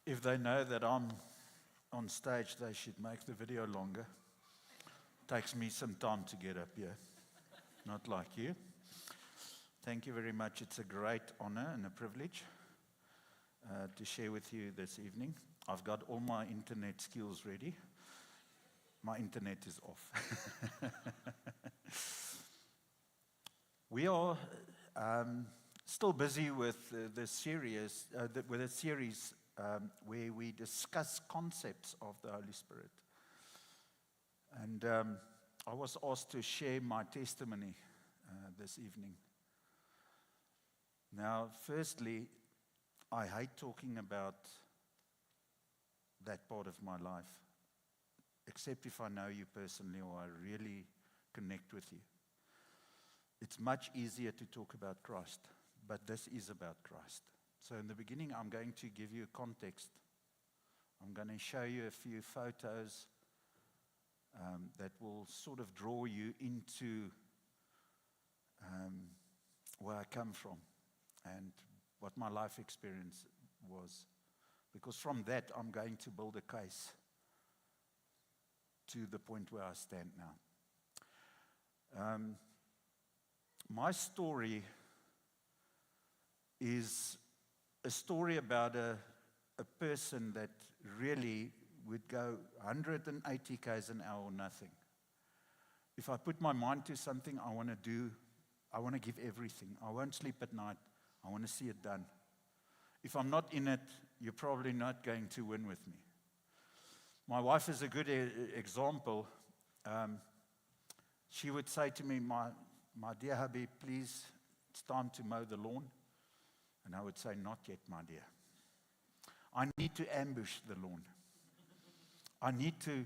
If they know that I'm on stage, they should make the video longer. Takes me some time to get up here, not like you. Thank you very much. It's a great honor and a privilege to share with you this evening. I've got all my internet skills ready. My internet is off. We are still busy with the series, with a series where we discuss concepts of the Holy Spirit. And I was asked to share my testimony this evening. Now, firstly, I hate talking about that part of my life, except if I know you personally or I really connect with you. It's much easier to talk about Christ, but this is about Christ. So in the beginning, I'm going to give you context. I'm going to show you a few photos that will sort of draw you into where I come from and what my life experience was. Because from that, I'm going to build a case to the point where I stand now. My story is a story about a person that really would go 180 k's an hour or nothing. If I put my mind to something I want to do, I want to give everything. I won't sleep at night. I want to see it done. If I'm not in it, you're probably not going to win with me. My wife is a good example. She would say to me, my dear hubby, please, it's time to mow the lawn. And I would say, not yet, my dear. I need to ambush the lawn. I need to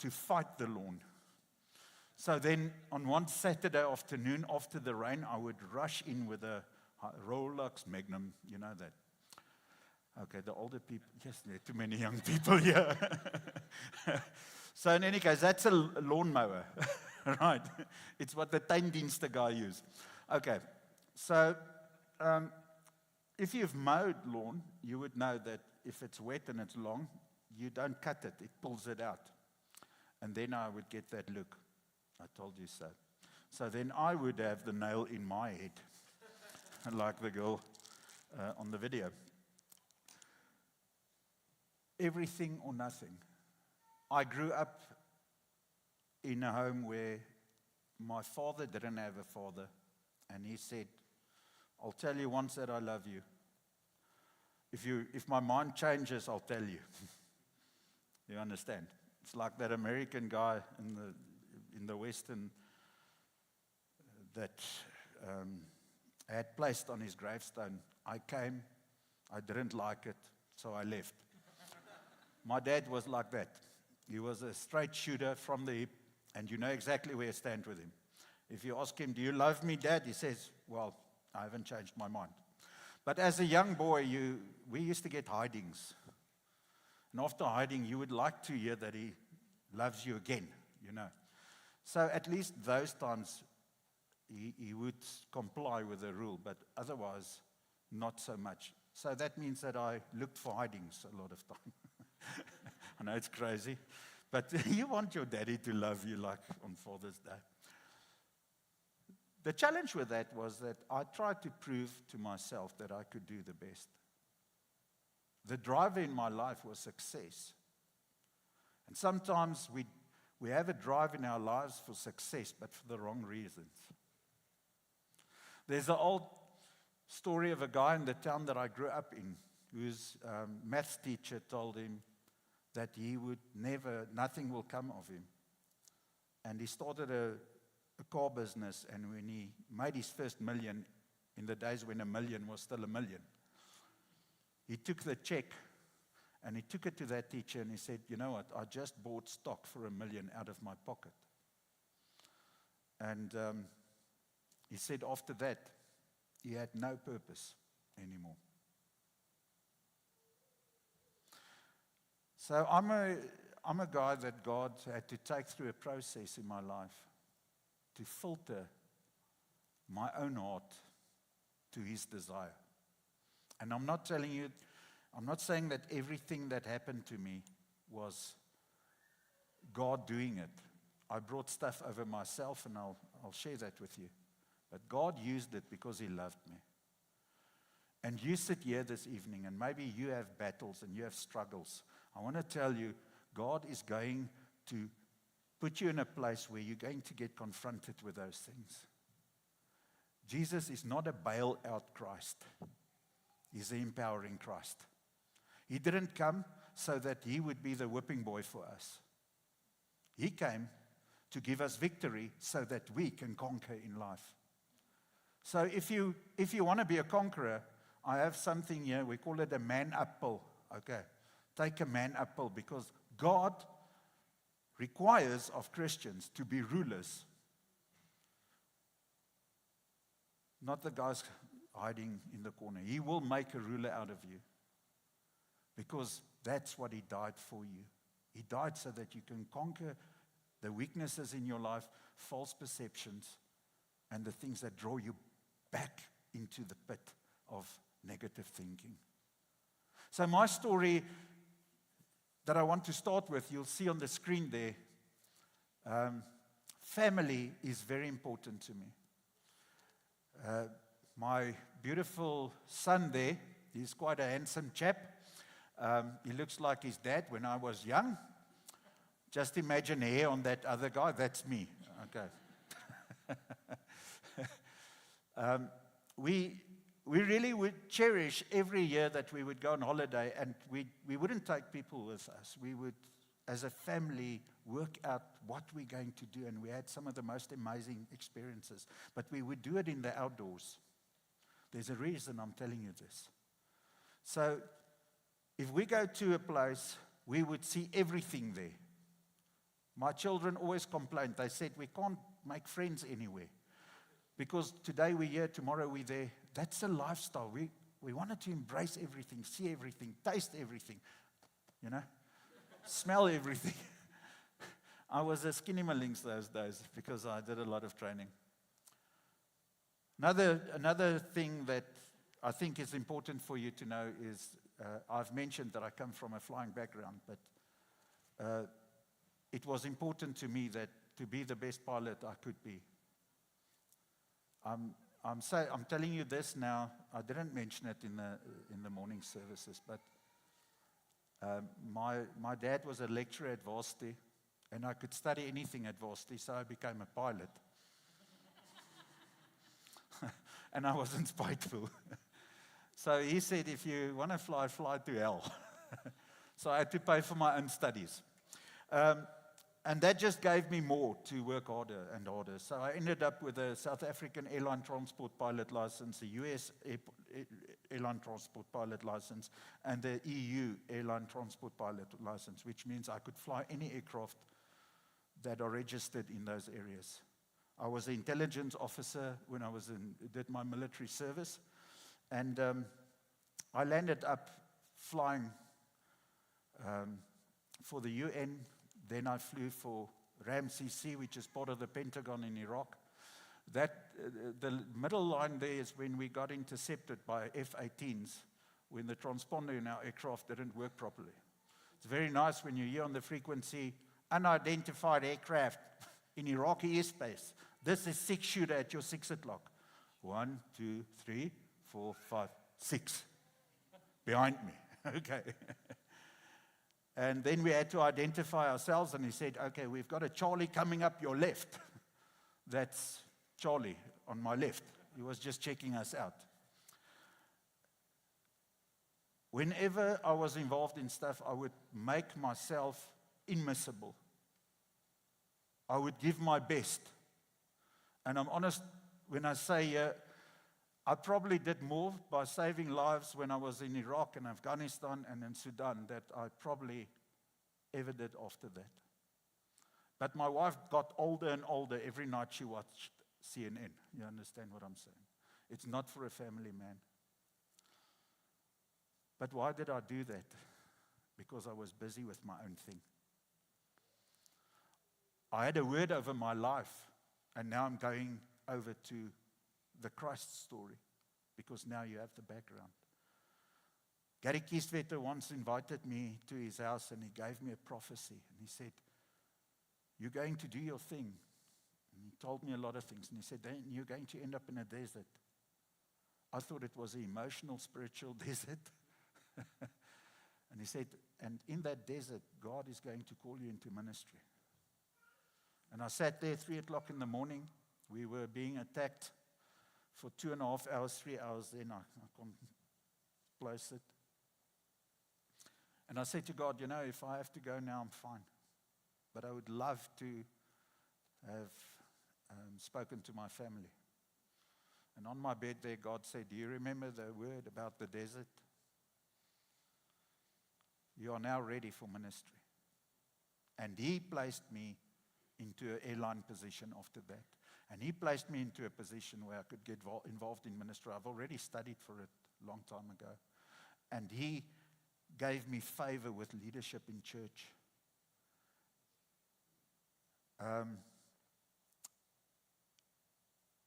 fight the lawn. So then on one Saturday afternoon after the rain, I would rush in with a Rolex Magnum, you know that. Okay, the older people, yes, there are too many young people here. So in any case, that's a lawnmower, right? It's what the tuindienste guy used. Okay, so if you've mowed lawn, you would know that if it's wet and it's long, you don't cut it, it pulls it out. And then I would get that look. I told you so. So then I would have the nail in my head, like the girl on the video. Everything or nothing. I grew up in a home where my father didn't have a father, and he said, I'll tell you once that I love you. If my mind changes, I'll tell you. You understand? It's like that American guy in the Western that had placed on his gravestone, I came, I didn't like it, so I left. My dad was like that. He was a straight shooter from the hip, and you know exactly where you stand with him. If you ask him, do you love me, Dad? He says, well, I haven't changed my mind. But as a young boy, we used to get hidings. And after hiding, you would like to hear that he loves you again, you know. So at least those times, he would comply with the rule, but otherwise, not so much. So that means that I looked for hidings a lot of time. I know it's crazy, but you want your daddy to love you like on Father's Day. The challenge with that was that I tried to prove to myself that I could do the best. The driver in my life was success. And sometimes we have a drive in our lives for success, but for the wrong reasons. There's an old story of a guy in the town that I grew up in, whose maths teacher told him that he would nothing will come of him. And he started a car business, and when he made his first million, in the days when a million was still a million, he took the check and he took it to that teacher and he said, you know what, I just bought stock for $1 million out of my pocket. And he said after that, he had no purpose anymore. So I'm a guy that God had to take through a process in my life to filter my own heart to His desire. And I'm not telling you I'm not saying that everything that happened to me was God doing it. I brought stuff over myself, and I'll share that with you. But God used it because He loved me. And you sit here this evening, and maybe you have battles and you have struggles. I want to tell you, God is going to put you in a place where you're going to get confronted with those things. Jesus is not a bail-out Christ. He's the empowering Christ. He didn't come so that He would be the whipping boy for us. He came to give us victory so that we can conquer in life. So if you want to be a conqueror, I have something here. We call it a man-up pill. Okay, take a man-up pill, because God requires of Christians to be rulers. Not the guys hiding in the corner. He will make a ruler out of you, because that's what He died for you. He died so that you can conquer the weaknesses in your life, false perceptions, and the things that draw you back into the pit of negative thinking. So my story that I want to start with, you'll see on the screen there, family is very important to me. My beautiful son there, he's quite a handsome chap. He looks like his dad when I was young. Just imagine hair on that other guy. That's me. Okay. We really would cherish every year that we would go on holiday, and we wouldn't take people with us. We would, as a family, work out what we're going to do, and we had some of the most amazing experiences. But we would do it in the outdoors. There's a reason I'm telling you this. So if we go to a place, we would see everything there. My children always complained. They said, we can't make friends anywhere, because today we're here, tomorrow we're there. That's a lifestyle. We wanted to embrace everything, see everything, taste everything, smell everything. I was a skinny malings those days because I did a lot of training. Another thing that I think is important for you to know is, I've mentioned that I come from a flying background, but it was important to me that to be the best pilot I could be. I'm telling you this now. I didn't mention it in the morning services, but my dad was a lecturer at varsity, and I could study anything at varsity, so I became a pilot. And I wasn't spiteful. So he said, if you want to fly, fly to hell. So I had to pay for my own studies. And that just gave me more to work harder and harder. So I ended up with a South African airline transport pilot license, a US airline transport pilot license, and the EU airline transport pilot license, which means I could fly any aircraft that are registered in those areas. I was an intelligence officer when I did my military service, and I landed up flying for the UN. Then I flew for RAMCC, which is part of the Pentagon in Iraq. The middle line there is when we got intercepted by F-18s, when the transponder in our aircraft didn't work properly. It's very nice when you hear on the frequency, unidentified aircraft in Iraqi airspace. This is 6-shooter at your 6 o'clock. 1, 2, 3, 4, 5, 6. Behind me. Okay. And then we had to identify ourselves, and he said, okay, we've got a Charlie coming up your left. That's Charlie on my left. He was just checking us out. Whenever I was involved in stuff, I would make myself immiscible. I would give my best. And I'm honest when I say I probably did more by saving lives when I was in Iraq and Afghanistan and in Sudan that I probably ever did after that. But my wife got older and older every night she watched CNN. You understand what I'm saying? It's not for a family man. But why did I do that? Because I was busy with my own thing. I had a word over my life, and now I'm going over to the Christ story, because now you have the background. Gary Kieswetter once invited me to his house and he gave me a prophecy. And he said, you're going to do your thing. And he told me a lot of things. And he said, then you're going to end up in a desert. I thought it was an emotional, spiritual desert. And he said, and in that desert, God is going to call you into ministry. And I sat there 3 o'clock in the morning. We were being attacked for 2.5 hours, 3 hours. Then I can't place it. And I said to God, if I have to go now, I'm fine. But I would love to have spoken to my family. And on my bed there, God said, do you remember the word about the desert? You are now ready for ministry. And he placed me into an airline position after that. And he placed me into a position where I could get involved in ministry. I've already studied for it a long time ago. And he gave me favor with leadership in church.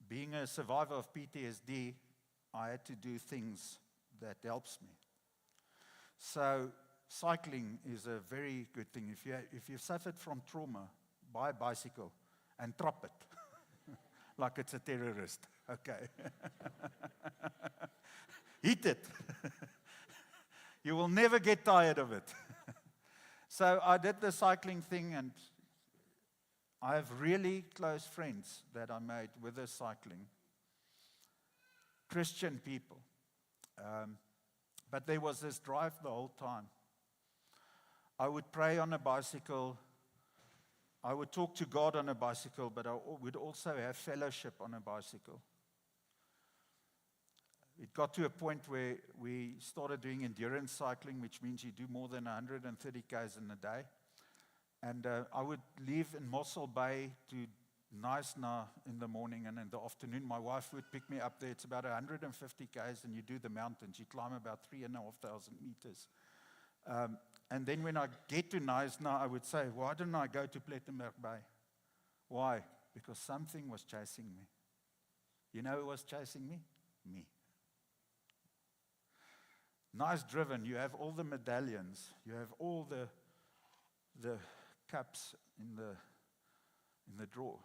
Being a survivor of PTSD, I had to do things that helps me. So cycling is a very good thing. If you've suffered from trauma, buy a bicycle and drop it like it's a terrorist. Okay. Hit it. You will never get tired of it. So I did the cycling thing, and I have really close friends that I made with the cycling. Christian people. But there was this drive the whole time. I would pray on a bicycle. I would talk to God on a bicycle, but I would also have fellowship on a bicycle. It got to a point where we started doing endurance cycling, which means you do more than 130 k's in a day. And I would leave in Mossel Bay to Knysna in the morning, and in the afternoon my wife would pick me up there. It's about 150 k's, and you do the mountains. You climb about 3,500 meters. And then when I get to Knysna, I would say, why didn't I go to Plettenberg Bay? Why? Because something was chasing me. You know who was chasing me? Me. Nice driven. You have all the medallions. You have all the cups in the drawer.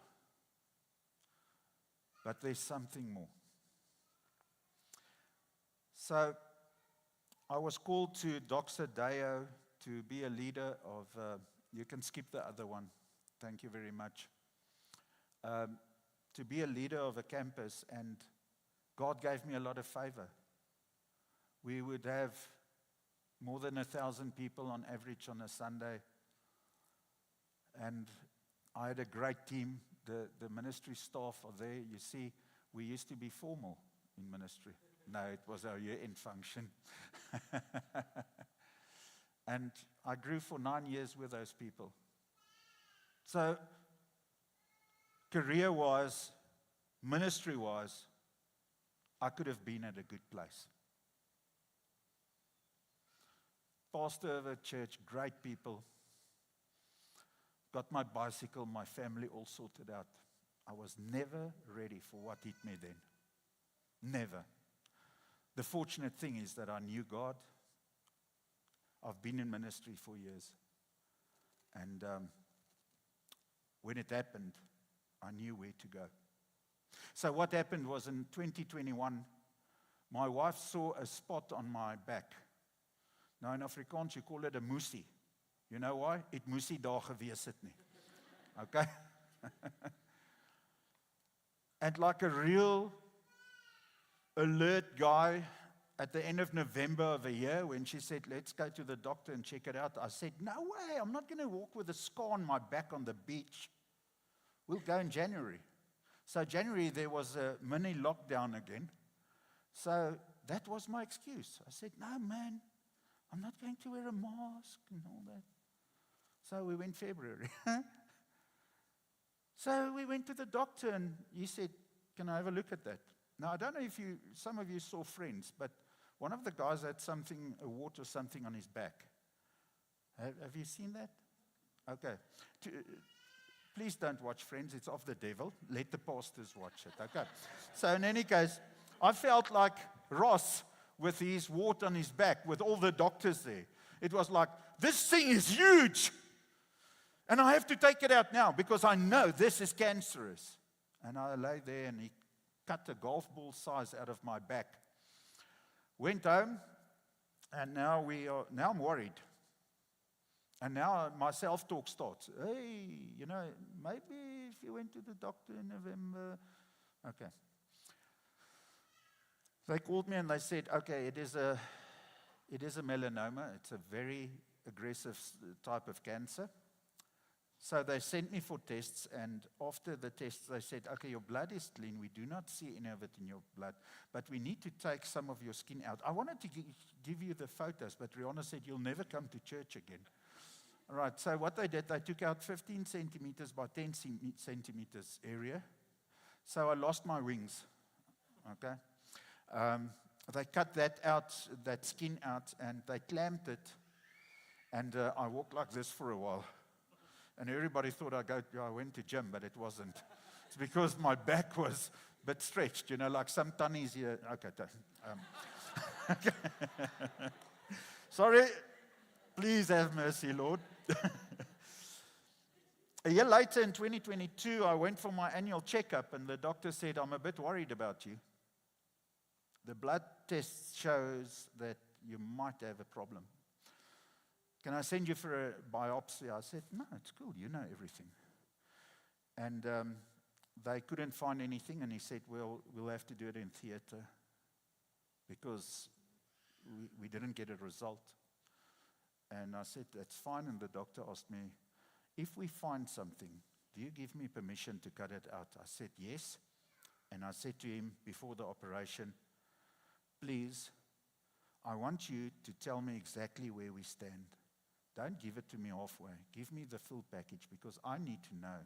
But there's something more. So I was called to Doxa Deo to be a leader of, you can skip the other one. Thank you very much. To be a leader of a campus, and God gave me a lot of favor. We would have more than 1,000 people on average on a Sunday. And I had a great team. The ministry staff are there. You see, we used to be formal in ministry. No, it was our year-end function. And I grew for 9 years with those people. So, career-wise, ministry-wise, I could have been at a good place. Pastor of a church, great people. Got my bicycle, my family all sorted out. I was never ready for what hit me then. Never. The fortunate thing is that I knew God. I've been in ministry for years. And when it happened, I knew where to go. So what happened was in 2021, my wife saw a spot on my back. Now in Afrikaans, you call it a moesie. You know why? Het moesie daar gewees het nie. Okay? And like a real alert guy, at the end of November of a year, when she said, let's go to the doctor and check it out, I said, no way, I'm not going to walk with a scar on my back on the beach. We'll go in January. So January, there was a mini lockdown again. So that was my excuse. I said, no, man, I'm not going to wear a mask and all that. So we went February. So we went to the doctor, and he said, can I have a look at that? Now, I don't know if some of you saw Friends, but one of the guys had a wart or something on his back. Have you seen that? Okay. Please don't watch Friends. It's of the devil. Let the pastors watch it. Okay. So in any case, I felt like Ross with his wart on his back, with all the doctors there. It was like, this thing is huge. And I have to take it out now because I know this is cancerous. And I lay there and he cut a golf ball size out of my back. Went home, and now I'm worried. And now my self-talk starts. Hey, maybe if you went to the doctor in November. Okay. They called me and they said, okay, it is a melanoma. It's a very aggressive type of cancer. So they sent me for tests, and after the tests, they said, okay, your blood is clean. We do not see any of it in your blood, but we need to take some of your skin out. I wanted to give you the photos, but Rihanna said, you'll never come to church again. All right, so what they did, they took out 15 centimeters by 10 centimeters area. So I lost my wings, okay? They cut that out, that skin out, and they clamped it, and I walked like this for a while. And everybody thought I went to gym, but it wasn't. It's because my back was a bit stretched, like some tunnies here. Okay. Sorry. Please have mercy, Lord. A year later, in 2022, I went for my annual checkup, and the doctor said, I'm a bit worried about you. The blood test shows that you might have a problem. Can I send you for a biopsy? I said, no, it's cool. You know everything. And they couldn't find anything, and he said, well, we'll have to do it in theater because we didn't get a result. And I said, that's fine. And the doctor asked me, if we find something, do you give me permission to cut it out? I said, yes. And I said to him before the operation, please, I want you to tell me exactly where we stand. Don't give it to me halfway. Give me the full package because I need to know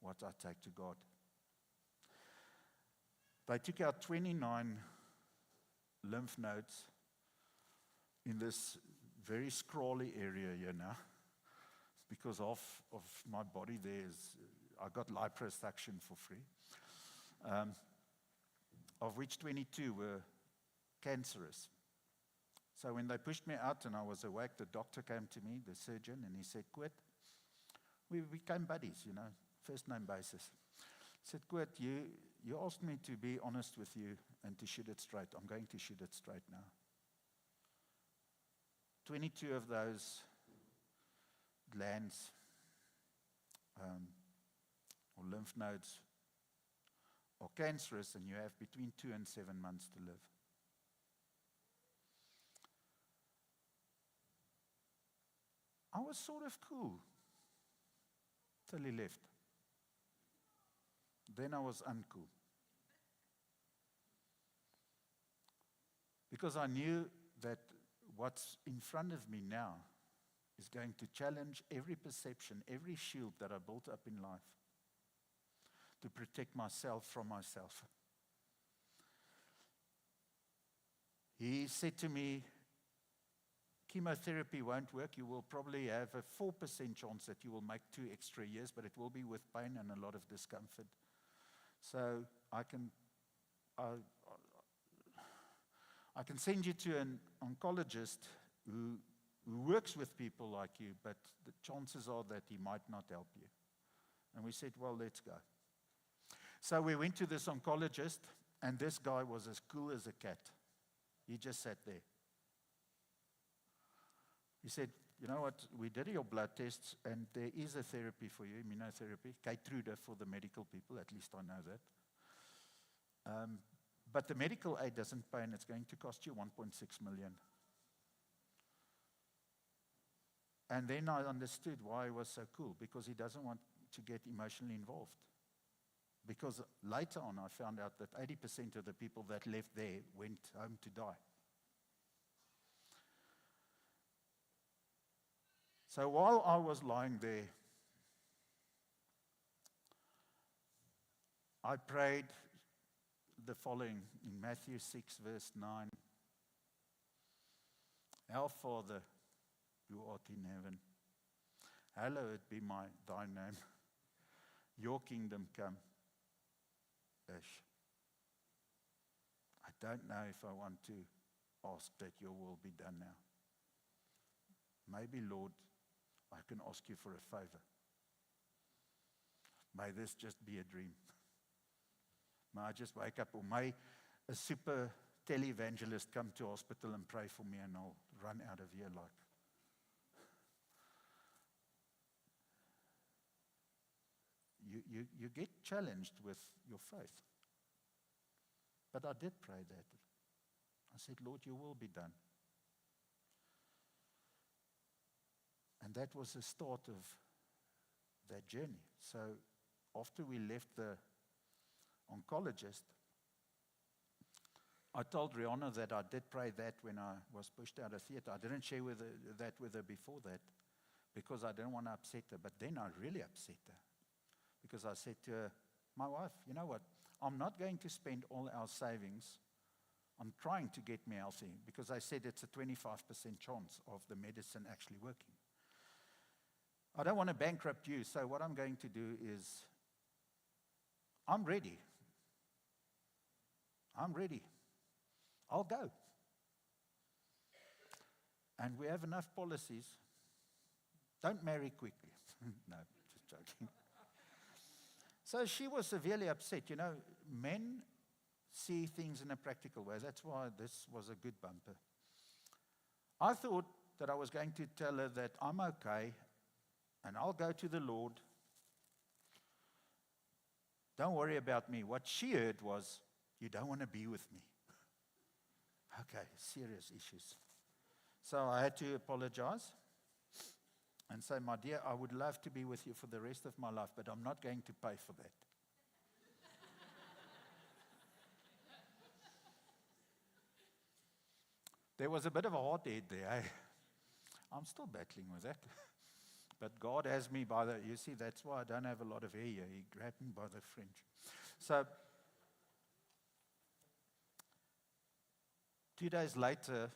what I take to God. They took out 29 lymph nodes in this very scrawly area here now because of my body there is, I got liposuction for free, of which 22 were cancerous. So when they pushed me out and I was awake, the doctor came to me, the surgeon, and he said, Koet, we became buddies, first name basis. He said, Koet, you asked me to be honest with you and to shoot it straight. I'm going to shoot it straight now. 22 of those glands or lymph nodes are cancerous, and you have between 2 and 7 months to live. I was sort of cool till he left. Then I was uncool. Because I knew that what's in front of me now is going to challenge every perception, every shield that I built up in life to protect myself from myself. He said to me, chemotherapy won't work. You will probably have a 4% chance that you will make 2 extra years, but it will be with pain and a lot of discomfort. So I can send you to an oncologist who works with people like you, but the chances are that he might not help you. And we said, well, let's go. So we went to this oncologist, and this guy was as cool as a cat. He just sat there. He said, you know what, we did your blood tests, and there is a therapy for you, immunotherapy, Keytruda for the medical people, at least I know that. But the medical aid doesn't pay, and it's going to cost you 1.6 million. And then I understood why he was so cool, because he doesn't want to get emotionally involved. Because later on I found out that 80% of the people that left there went home to die. So while I was lying there, I prayed the following in Matthew 6, verse 9. Our Father, who art in heaven, hallowed be thy name. Your kingdom come. I don't know if I want to ask that your will be done now. Maybe, Lord, I can ask you for a favor. May this just be a dream. May I just wake up, or may a super televangelist come to hospital and pray for me, and I'll run out of here like. You get challenged with your faith. But I did pray that. I said, Lord, your will be done. And that was the start of that journey. So after we left the oncologist, I told Rihanna that I did pray that when I was pushed out of theater. I didn't share that with her before that because I didn't want to upset her. But then I really upset her because I said to her, my wife, you know what? I'm not going to spend all our savings on trying to get me healthy because I said it's a 25% chance of the medicine actually working. I don't want to bankrupt you, so what I'm going to do is I'm ready. I'm ready. I'll go. And we have enough policies. Don't marry quickly. No, just joking. So she was severely upset. You know, men see things in a practical way. That's why this was a good bumper. I thought that I was going to tell her that I'm okay and I'll go to the Lord. Don't worry about me. What she heard was, you don't want to be with me. Okay, serious issues. So I had to apologize and say, my dear, I would love to be with you for the rest of my life, but I'm not going to pay for that. There was a bit of a hot-head there. Eh? I'm still battling with that. But God has me by the, you see, that's why I don't have a lot of hair here. He grabbed me by the fringe. So 2 days later,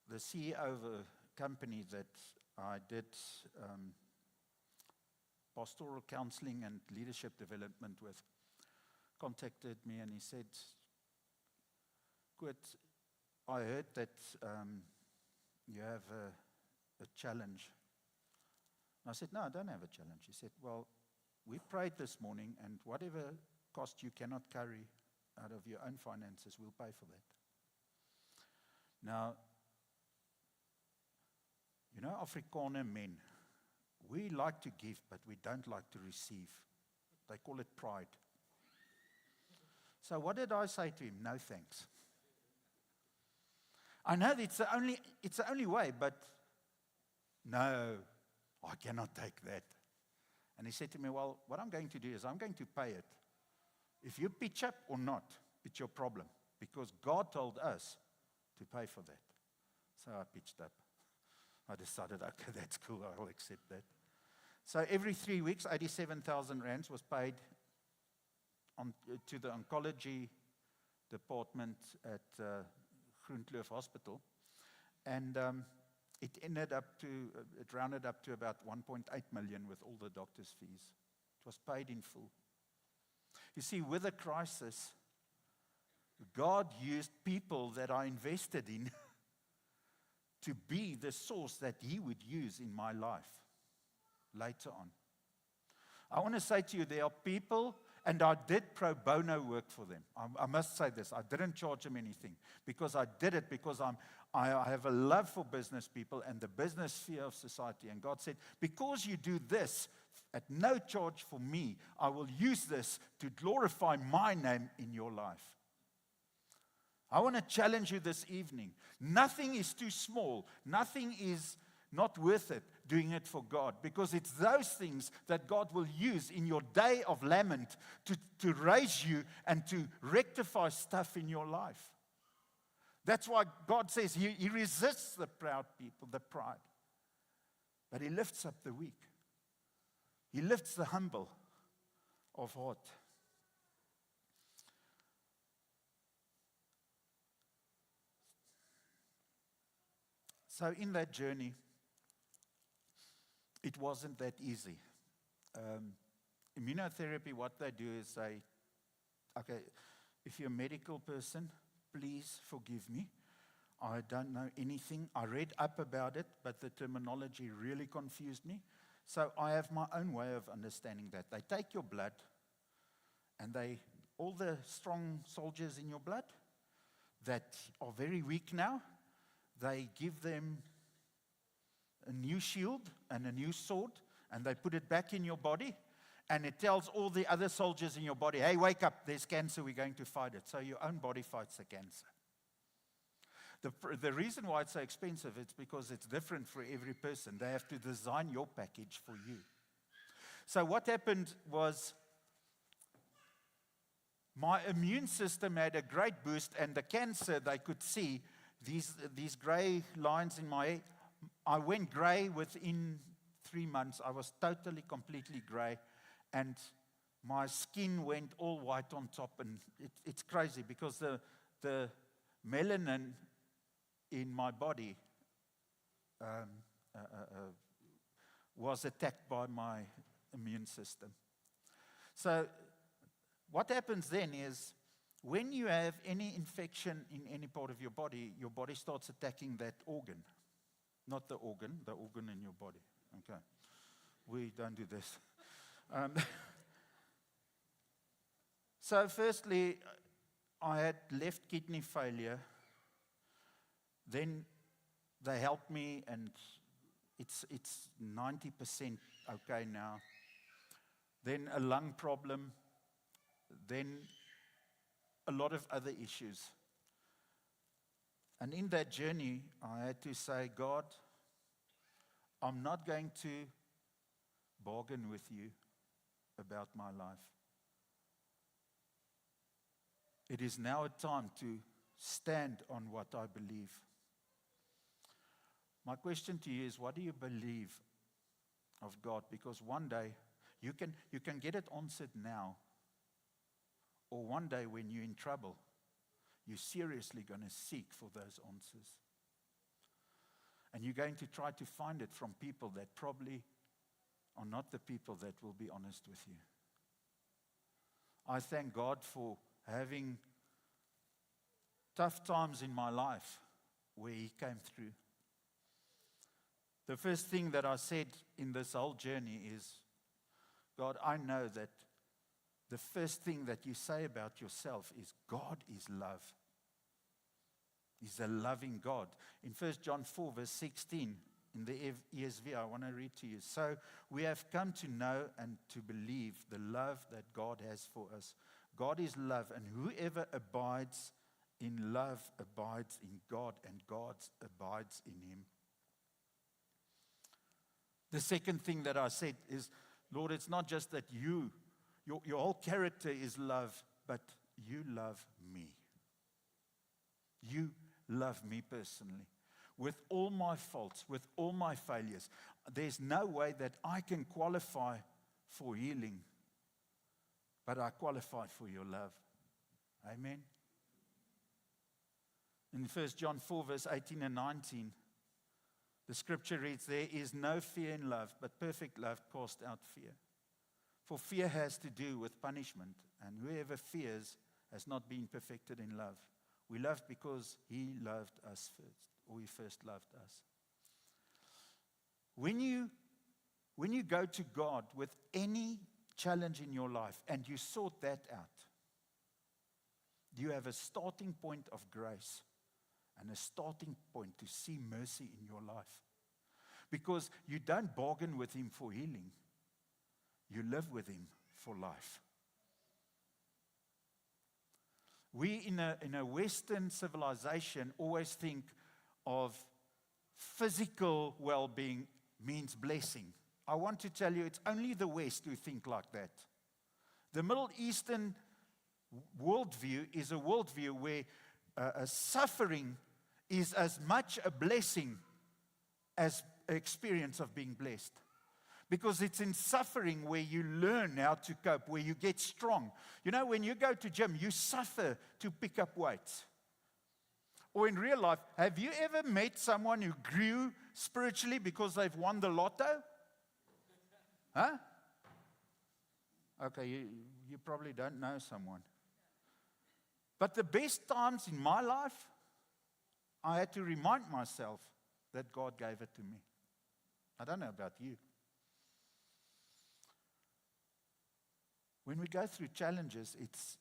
the CEO of a company that I did pastoral counseling and leadership development with contacted me and he said, "Good, I heard that you have a challenge." And I said, "No, I don't have a challenge." He said, "Well, we prayed this morning and whatever cost you cannot carry out of your own finances, we'll pay for that." Now, you know, Afrikaner men, we like to give, but we don't like to receive. They call it pride. So what did I say to him? No thanks. I know it's the only way, but no, I cannot take that. And he said to me, "Well, what I'm going to do is I'm going to pay it. If you pitch up or not, it's your problem, because God told us to pay for that." So I pitched up. I decided, okay, that's cool, I'll accept that. So every 3 weeks, 87,000 rands was paid to the oncology department at Groenkloof Hospital. And it rounded up to about 1.8 million with all the doctor's fees. It was paid in full. You see, with a crisis, God used people that I invested in to be the source that He would use in my life later on. I want to say to you, there are people, and I did pro bono work for them. I must say this, I didn't charge them anything, because I did it because I have a love for business people and the business sphere of society. And God said, because you do this at no charge for me, I will use this to glorify my name in your life. I want to challenge you this evening. Nothing is too small. Nothing is not worth it doing it for God, because it's those things that God will use in your day of lament to raise you and to rectify stuff in your life. That's why God says He resists the proud people, the pride, but He lifts up the weak. He lifts the humble of heart. So in that journey, it wasn't that easy. Immunotherapy, what they do is okay, if you're a medical person, please forgive me, I don't know anything. I read up about it, but the terminology really confused me. So I have my own way of understanding that. They take your blood, and all the strong soldiers in your blood that are very weak now, they give them a new shield and a new sword, and they put it back in your body, and it tells all the other soldiers in your body, hey, wake up, there's cancer, we're going to fight it. So your own body fights the cancer. The reason why it's so expensive is because it's different for every person. They have to design your package for you. So what happened was my immune system had a great boost, and the cancer, they could see these gray lines in my head. I went gray within 3 months. I was totally, completely gray, and my skin went all white on top, and it's crazy because the melanin in my body was attacked by my immune system. So what happens then is when you have any infection in any part of your body starts attacking that organ. Not the organ in your body. Okay. We don't do this. So firstly, I had left kidney failure. Then they helped me, and it's 90% okay now. Then a lung problem. Then a lot of other issues. And in that journey, I had to say, God, I'm not going to bargain with you about my life. It is now a time to stand on what I believe. My question to you is, what do you believe of God? Because one day, you can get it answered now. Or one day when you're in trouble, you're seriously going to seek for those answers. And you're going to try to find it from people that probably are not the people that will be honest with you. I thank God for having tough times in my life where He came through. The first thing that I said in this whole journey is, God, I know that the first thing that you say about yourself is God is love. He's a loving God. In 1 John 4, verse 16, in the ESV, I want to read to you. So we have come to know and to believe the love that God has for us. God is love, and whoever abides in love abides in God, and God abides in him. The second thing that I said is, Lord, it's not just that your whole character is love, but you love me. You love me personally. With all my faults, with all my failures, there's no way that I can qualify for healing, but I qualify for your love. Amen. In 1 John 4, verse 18 and 19, the scripture reads, there is no fear in love, but perfect love casts out fear. For fear has to do with punishment, and whoever fears has not been perfected in love. We love because He loved us first, or He first loved us. When you go to God with any challenge in your life and you sort that out, you have a starting point of grace and a starting point to see mercy in your life. Because you don't bargain with Him for healing. You live with Him for life. We in a Western civilization always think of physical well-being means blessing. I want to tell you, it's only the West who think like that. The Middle Eastern worldview is a worldview where suffering is as much a blessing as an experience of being blessed. Because it's in suffering where you learn how to cope, where you get strong. You know, when you go to gym, you suffer to pick up weights. Or in real life, have you ever met someone who grew spiritually because they've won the lotto? Huh? Okay, you probably don't know someone. But the best times in my life I had to remind myself that God gave it to me. I don't know about you. When we go through challenges, it's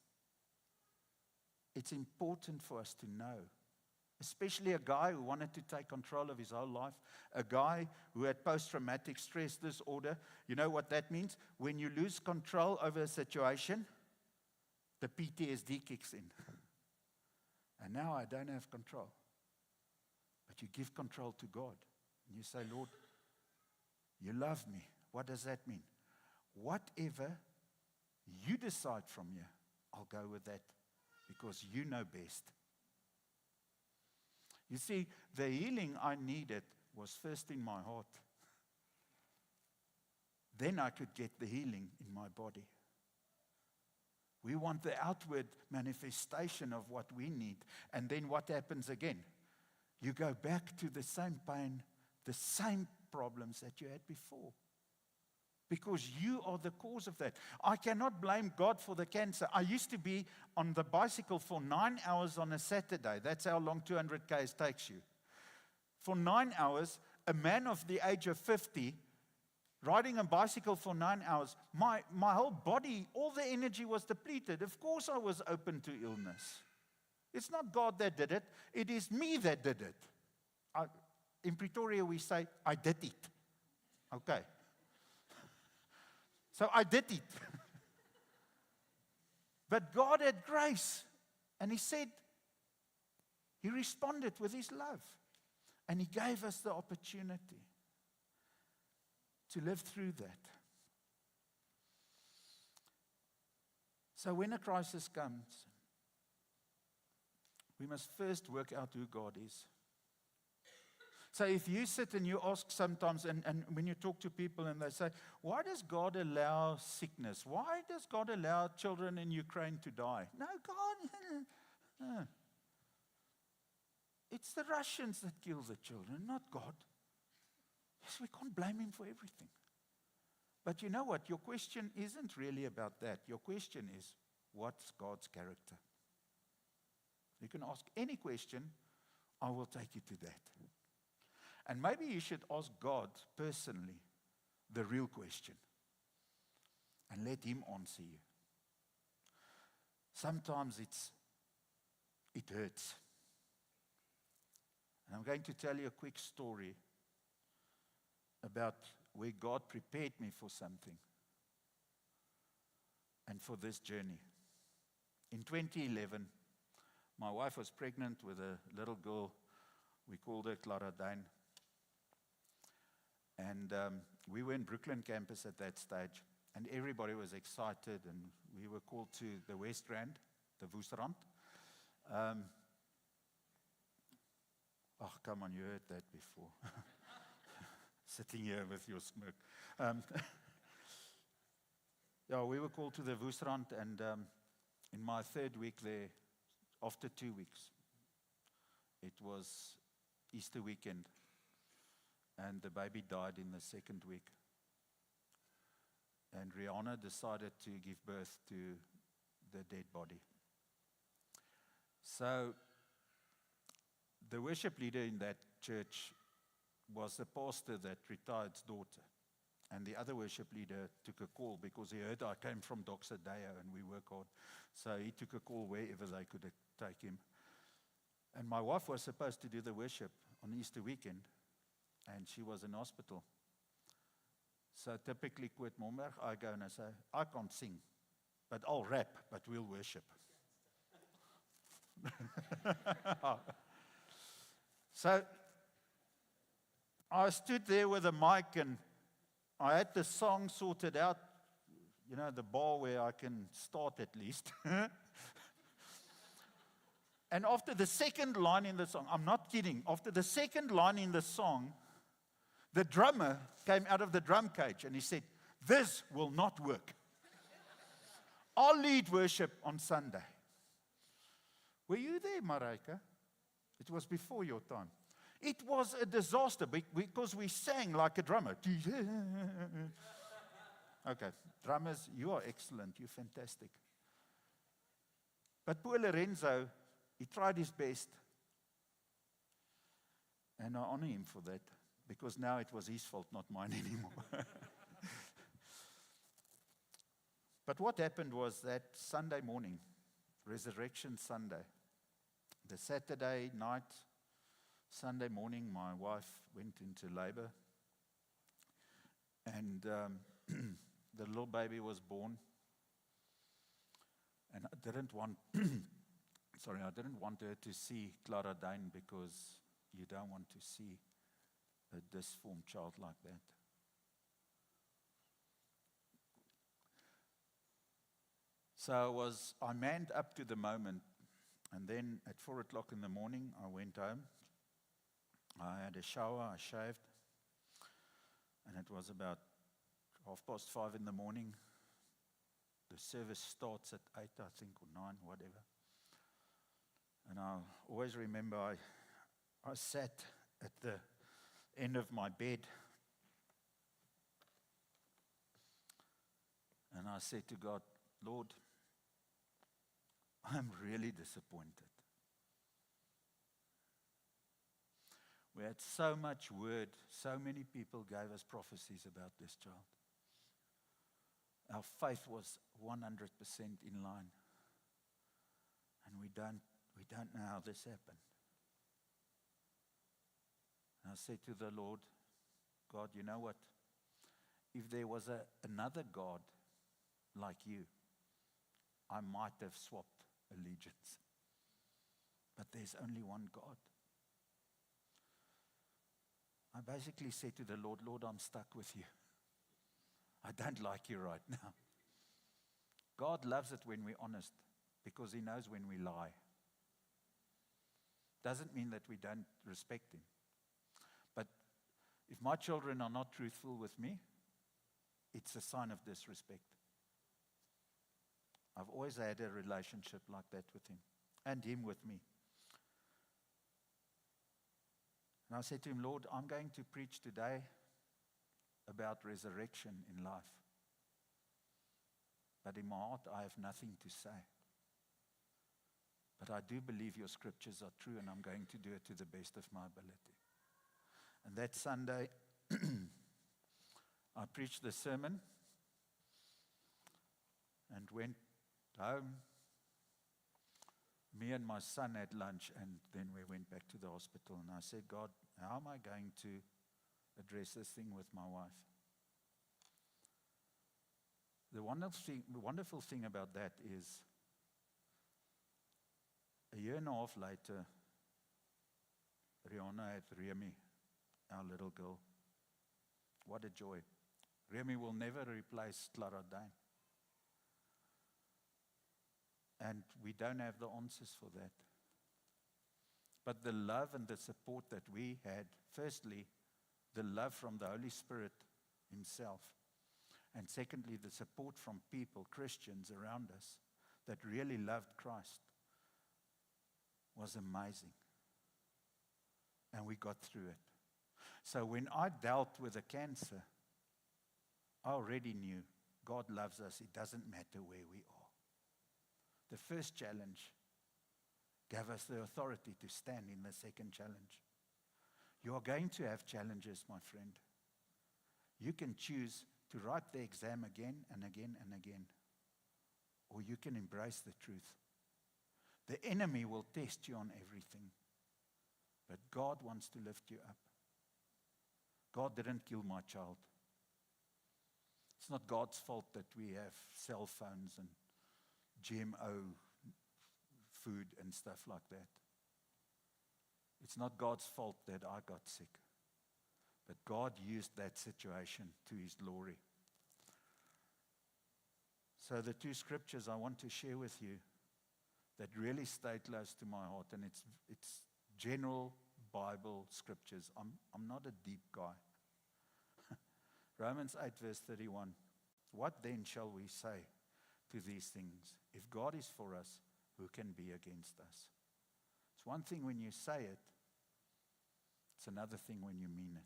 important for us to know, especially a guy who wanted to take control of his whole life, a guy who had post-traumatic stress disorder. You know what that means? When you lose control over a situation, the PTSD kicks in. And now I don't have control. But you give control to God. And you say, Lord, you love me. What does that mean? Whatever you decide from here, I'll go with that because you know best. You see, the healing I needed was first in my heart. Then I could get the healing in my body. We want the outward manifestation of what we need. And then what happens again? You go back to the same pain, the same problems that you had before. Because you are the cause of that. I cannot blame God for the cancer. I used to be on the bicycle for 9 hours on a Saturday. That's how long 200 km takes you. For 9 hours, a man of the age of 50, riding a bicycle for 9 hours, my whole body, all the energy was depleted. Of course I was open to illness. It's not God that did it. It is me that did it. In Pretoria, we say, I did it. Okay. So I did it. But God had grace. And He said, He responded with His love. And He gave us the opportunity to live through that. So when a crisis comes, we must first work out who God is. So if you sit and you ask sometimes, and when you talk to people and they say, why does God allow sickness? Why does God allow children in Ukraine to die? No, God. It's the Russians that kill the children, not God. Yes, we can't blame Him for everything. But you know what? Your question isn't really about that. Your question is, what's God's character? You can ask any question, I will take you to that. And maybe you should ask God personally the real question and let Him answer you. Sometimes it hurts. And I'm going to tell you a quick story about where God prepared me for something and for this journey. In 2011, my wife was pregnant with a little girl. We called her Clara Dane. And we were in Brooklyn campus at that stage. And everybody was excited. And we were called to the West Rand, the Woesrand. Oh, come on, you heard that before. Sitting here with your smirk. Yeah, we were called to the Woesrand. And in my third week there, after 2 weeks, it was Easter weekend. And the baby died in the second week. And Rihanna decided to give birth to the dead body. So the worship leader in that church was the pastor that retired's daughter. And the other worship leader took a call because he heard I came from Doxa Deo and we work hard. So he took a call wherever they could take him. And my wife was supposed to do the worship on Easter weekend. And she was in hospital. So typically, Koet Momberg, I go and I say, I can't sing, but I'll rap, but we'll worship. So I stood there with a mic and I had the song sorted out, you know, the bar where I can start at least. And after the second line in the song, I'm not kidding, after the second line in the song, the drummer came out of the drum cage and he said, this will not work. I'll lead worship on Sunday. Were you there, Mareike? It was before your time. It was a disaster because we sang like a drummer. Okay, drummers, you are excellent. You're fantastic. But poor Lorenzo, he tried his best. And I honor him for that, because now it was his fault, not mine anymore. But what happened was that Sunday morning, Resurrection Sunday, the Saturday night, Sunday morning, my wife went into labor. And the little baby was born. And I didn't want, I didn't want her to see Clara Dane, because you don't want to see a disformed child like that. So I manned up to the moment, and then at 4 o'clock in the morning, I went home. I had a shower, I shaved, and it was about 5:30 in the morning. The service starts at 8, I think, or 9, whatever. And I always remember I sat at the end of my bed, and I said to God, Lord, I'm really disappointed. We had so much word, so many people gave us prophecies about this child. Our faith was 100% in line. And we don't know how this happened. And I said to the Lord, God, you know what? If there was another God like you, I might have swapped allegiance. But there's only one God. I basically said to the Lord, Lord, I'm stuck with you. I don't like you right now. God loves it when we're honest, because he knows when we lie. Doesn't mean that we don't respect him. But if my children are not truthful with me, it's a sign of disrespect. I've always had a relationship like that with him, and him with me. And I said to him, Lord, I'm going to preach today about resurrection in life. But in my heart, I have nothing to say. But I do believe your scriptures are true, and I'm going to do it to the best of my ability. And that Sunday, I preached the sermon and went home. Me and my son had lunch, and then we went back to the hospital. And I said, God, how am I going to address this thing with my wife? The wonderful thing about that is, a year and a half later, Rihanna had Remy, our little girl. What a joy. Remy will never replace Clara Dane. And we don't have the answers for that. But the love and the support that we had, firstly, the love from the Holy Spirit himself, and secondly, the support from people, Christians around us, that really loved Christ, was amazing. And we got through it. So when I dealt with the cancer, I already knew God loves us. It doesn't matter where we are. The first challenge gave us the authority to stand in the second challenge. You are going to have challenges, my friend. You can choose to write the exam again and again and again, or you can embrace the truth. The enemy will test you on everything, but God wants to lift you up. God didn't kill my child. It's not God's fault that we have cell phones and GMO food and stuff like that. It's not God's fault that I got sick. But God used that situation to his glory. So the two scriptures I want to share with you that really stay close to my heart, and it's general Bible scriptures. I'm not a deep guy. Romans 8 verse 31. What then shall we say to these things? If God is for us, who can be against us? It's one thing when you say it. It's another thing when you mean it.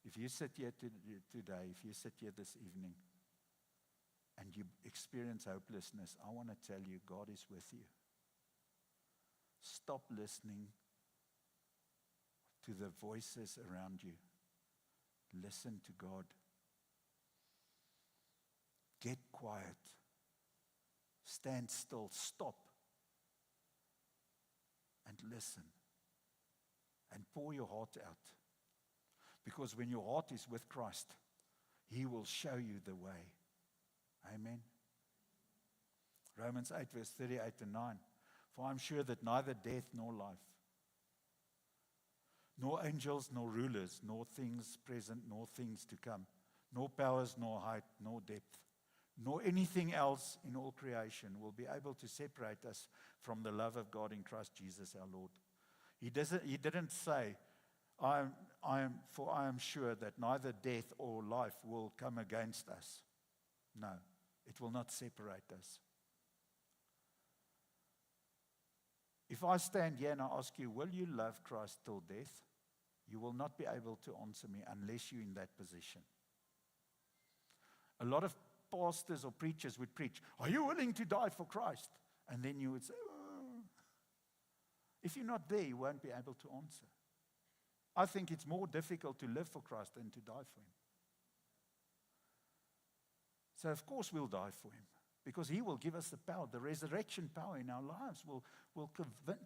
If you sit here today, if you sit here this evening, and you experience hopelessness, I want to tell you, God is with you. Stop listening to the voices around you. Listen to God. Get quiet. Stand still. Stop. And listen. And pour your heart out. Because when your heart is with Christ, He will show you the way. Amen. Romans 8 verse 38 and 9. For I am sure that neither death nor life, nor angels nor rulers, nor things present nor things to come, nor powers nor height nor depth, nor anything else in all creation will be able to separate us from the love of God in Christ Jesus our Lord. He didn't say, I am sure that neither death or life will come against us. No, it will not separate us. If I stand here and I ask you, will you love Christ till death? You will not be able to answer me unless you're in that position. A lot of pastors or preachers would preach, are you willing to die for Christ? And then you would say, oh. If you're not there, you won't be able to answer. I think it's more difficult to live for Christ than to die for Him. So of course we'll die for Him. Because He will give us the power, the resurrection power in our lives will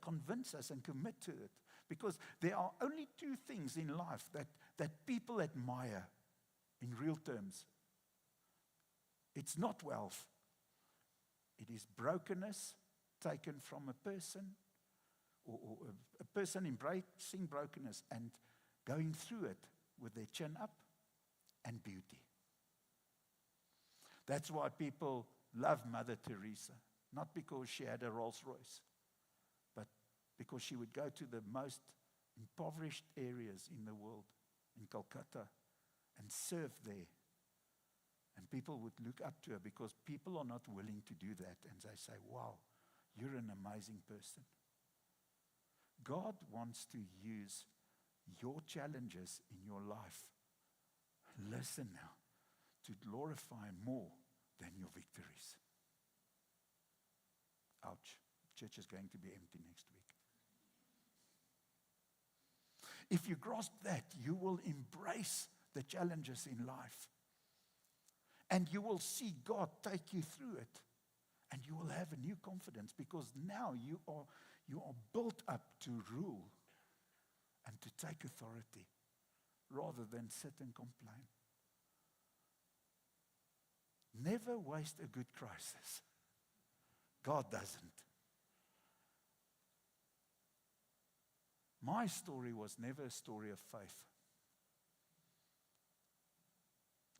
convince us and commit to it. Because there are only two things in life that people admire in real terms. It's not wealth. It is brokenness taken from a person, or a person embracing brokenness and going through it with their chin up, and beauty. That's why people love Mother Teresa, not because she had a Rolls Royce, but because she would go to the most impoverished areas in the world, in Calcutta, and serve there. And people would look up to her because people are not willing to do that. And they say, wow, you're an amazing person. God wants to use your challenges in your life, listen now, to glorify more than your victories. Ouch. Church is going to be empty next week. If you grasp that, you will embrace the challenges in life. And you will see God take you through it. And you will have a new confidence because now you are built up to rule and to take authority rather than sit and complain. Never waste a good crisis. God doesn't. My story was never a story of faith.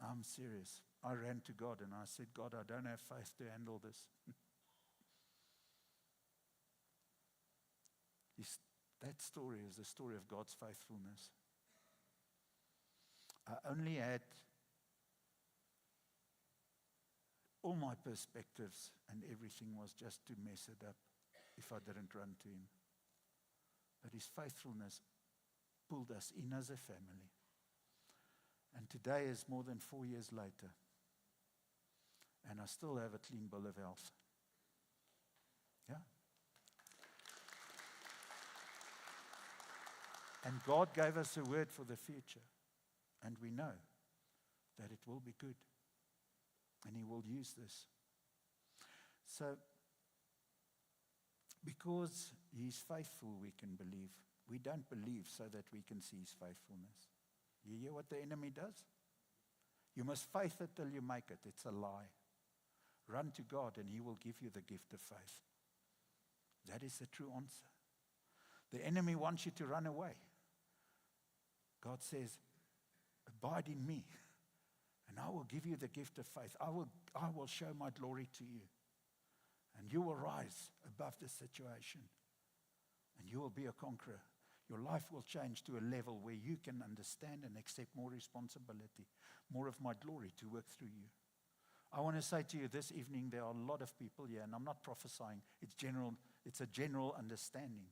I'm serious. I ran to God and I said, God, I don't have faith to handle this. That story is the story of God's faithfulness. I only had all my perspectives and everything was just to mess it up if I didn't run to Him. But His faithfulness pulled us in as a family. And today is more than 4 years later. And I still have a clean bill of health. Yeah. And God gave us a word for the future. And we know that it will be good. And He will use this. So, because He's faithful, we can believe. We don't believe so that we can see His faithfulness. You hear what the enemy does? You must faith it till you make it. It's a lie. Run to God and He will give you the gift of faith. That is the true answer. The enemy wants you to run away. God says, abide in me and I will give you the gift of faith. I will show my glory to you. And you will rise above the situation. And you will be a conqueror. Your life will change to a level where you can understand and accept more responsibility, more of my glory to work through you. I want to say to you this evening, there are a lot of people here, and I'm not prophesying. It's a general understanding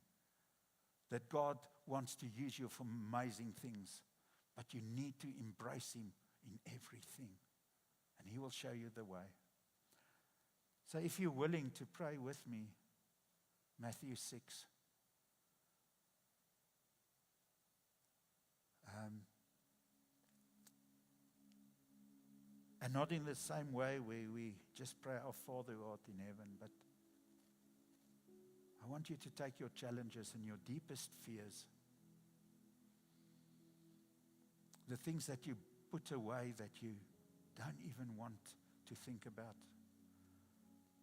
that God wants to use you for amazing things, but you need to embrace Him in everything, and He will show you the way. So if you're willing to pray with me, Matthew 6. And not in the same way where we just pray, our Father who art in heaven, but I want you to take your challenges and your deepest fears, the things that you put away that you don't even want to think about.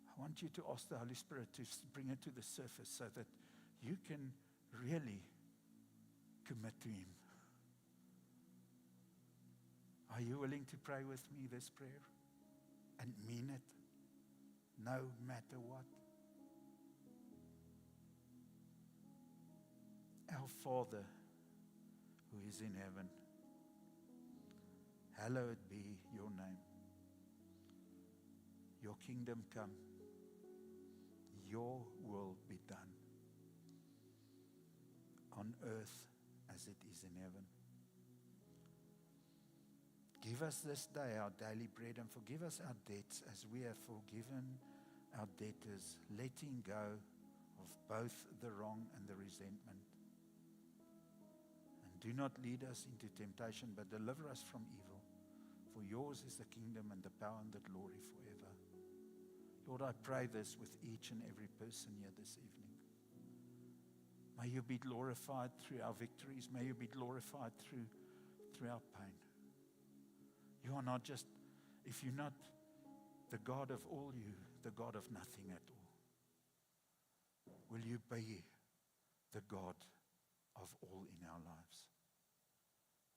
I want you to ask the Holy Spirit to bring it to the surface so that you can really commit to Him. Are you willing to pray with me this prayer and mean it no matter what? Our Father who is in heaven, hallowed be your name. Your kingdom come. Your will be done on earth as it is in heaven. Give us this day our daily bread, and forgive us our debts as we have forgiven our debtors, letting go of both the wrong and the resentment. And do not lead us into temptation, but deliver us from evil. For yours is the kingdom and the power and the glory forever. Lord, I pray this with each and every person here this evening. May you be glorified through our victories. May you be glorified through our pain. You are not just, if you're not the God of all, you the God of nothing at all. Will you be the God of all in our lives?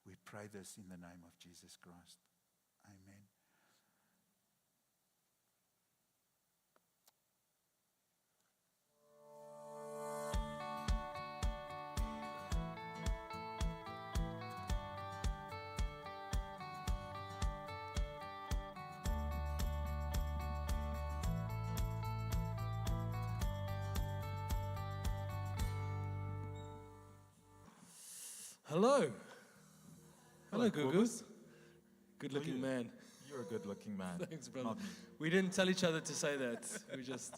We pray this in the name of Jesus Christ. Amen. Hello. Hello, Gugu. Cobus. Good looking man. You're a good looking man. Thanks, brother. Not me. We didn't tell each other to say that. We just,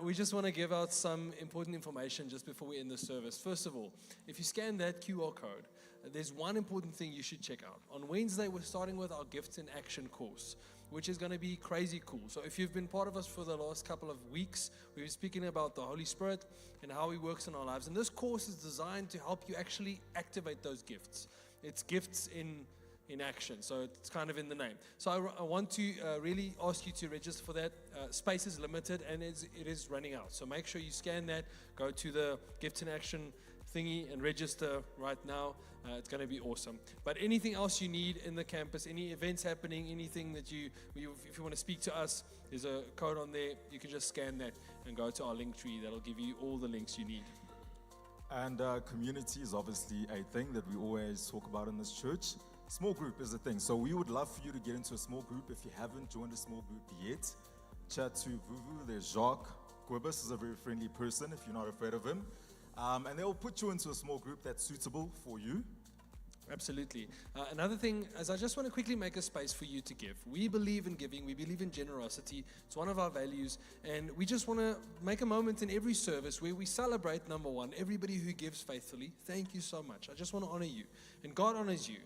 we just want to give out some important information just before we end the service. First of all, if you scan that QR code, there's one important thing you should check out. On Wednesday, we're starting with our Gifts in Action course, which is going to be crazy cool. So if you've been part of us for the last couple of weeks, we've been speaking about the Holy Spirit and how He works in our lives. And this course is designed to help you actually activate those gifts. It's gifts in action, so it's kind of in the name. So I want to really ask you to register for that. Space is limited and it is running out. So make sure you scan that, go to the Gifts in Action thingy and register right now. It's going to be awesome. But anything else you need in the campus, any events happening, anything that if you want to speak to us, there's a code on there. You can just scan that and go to our link tree. That'll give you all the links you need. And community is obviously a thing that we always talk about in this church. Small group is a thing. So we would love for you to get into a small group. If you haven't joined a small group yet, chat to Vuvu. There's Jacques. Cobus is a very friendly person if you're not afraid of him. And they'll put you into a small group that's suitable for you. Absolutely. Another thing is I just want to quickly make a space for you to give. We believe in giving. We believe in generosity. It's one of our values. And we just want to make a moment in every service where we celebrate, number one, everybody who gives faithfully. Thank you so much. I just want to honor you. And God honors you.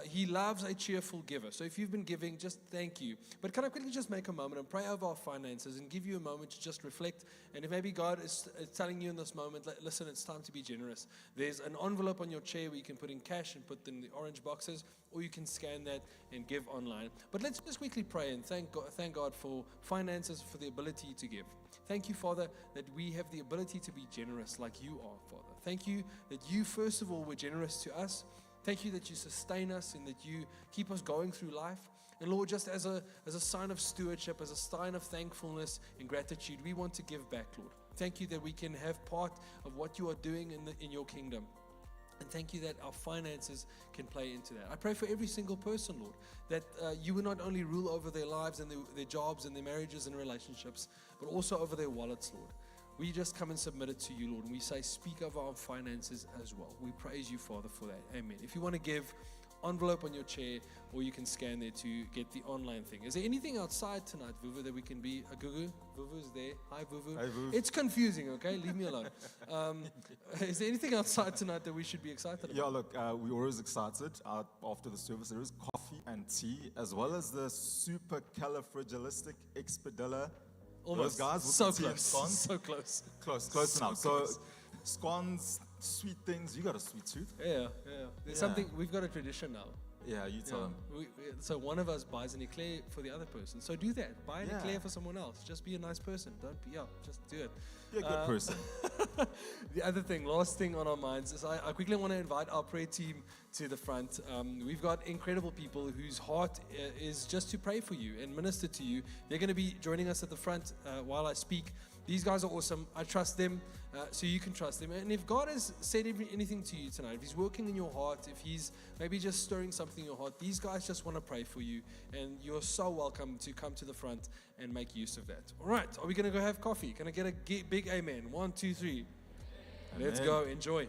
He loves a cheerful giver. So if you've been giving, just thank you. But can I quickly just make a moment and pray over our finances and give you a moment to just reflect? And if maybe God is telling you in this moment, listen, it's time to be generous. There's an envelope on your chair where you can put in cash and put in the orange boxes, or you can scan that and give online. But let's just quickly pray and thank God for finances, for the ability to give. Thank you, Father, that we have the ability to be generous like you are, Father. Thank you that you, first of all, were generous to us. Thank you that you sustain us and that you keep us going through life. And Lord, just as a sign of stewardship, as a sign of thankfulness and gratitude, we want to give back, Lord. Thank you that we can have part of what you are doing in your kingdom. And thank you that our finances can play into that. I pray for every single person, Lord, that you will not only rule over their lives and their jobs and their marriages and relationships, but also over their wallets, Lord. We just come and submit it to you, Lord, and we say, speak of our finances as well. We praise you, Father, for that. Amen. If you want to give envelope on your chair, or you can scan there to get the online thing. Is there anything outside tonight, Vuvu, that we can be? Gugu? Vuvu's there. Hi, Vuvu. Hi, Vuvu. It's confusing, okay? Leave me alone. Is there anything outside tonight that we should be excited about? Yeah, look, we're always excited. After the service, there is coffee and tea, as well as the supercalifragilisticexpialidocious. Almost. Those guys with So the tea and close. scones. So close. Close So enough. close. So, scones, sweet things. You got a sweet tooth. Yeah. There's Yeah. something, we've got a tradition now. Yeah, you tell them. So one of us buys an eclair for the other person. So do that. Buy an Yeah. eclair for someone else. Just be a nice person. Don't be, just do it. Be a good person. The other thing, last thing on our minds is I quickly want to invite our prayer team to the front. We've got incredible people whose heart is just to pray for you and minister to you. They're going to be joining us at the front while I speak. These guys are awesome. I trust them, so you can trust them. And if God has said anything to you tonight, if He's working in your heart, if He's maybe just stirring something in your heart, these guys just want to pray for you. And you're so welcome to come to the front and make use of that. All right, are we going to go have coffee? Can I get a big amen? 1, 2, 3. Let's Amen. go. Enjoy.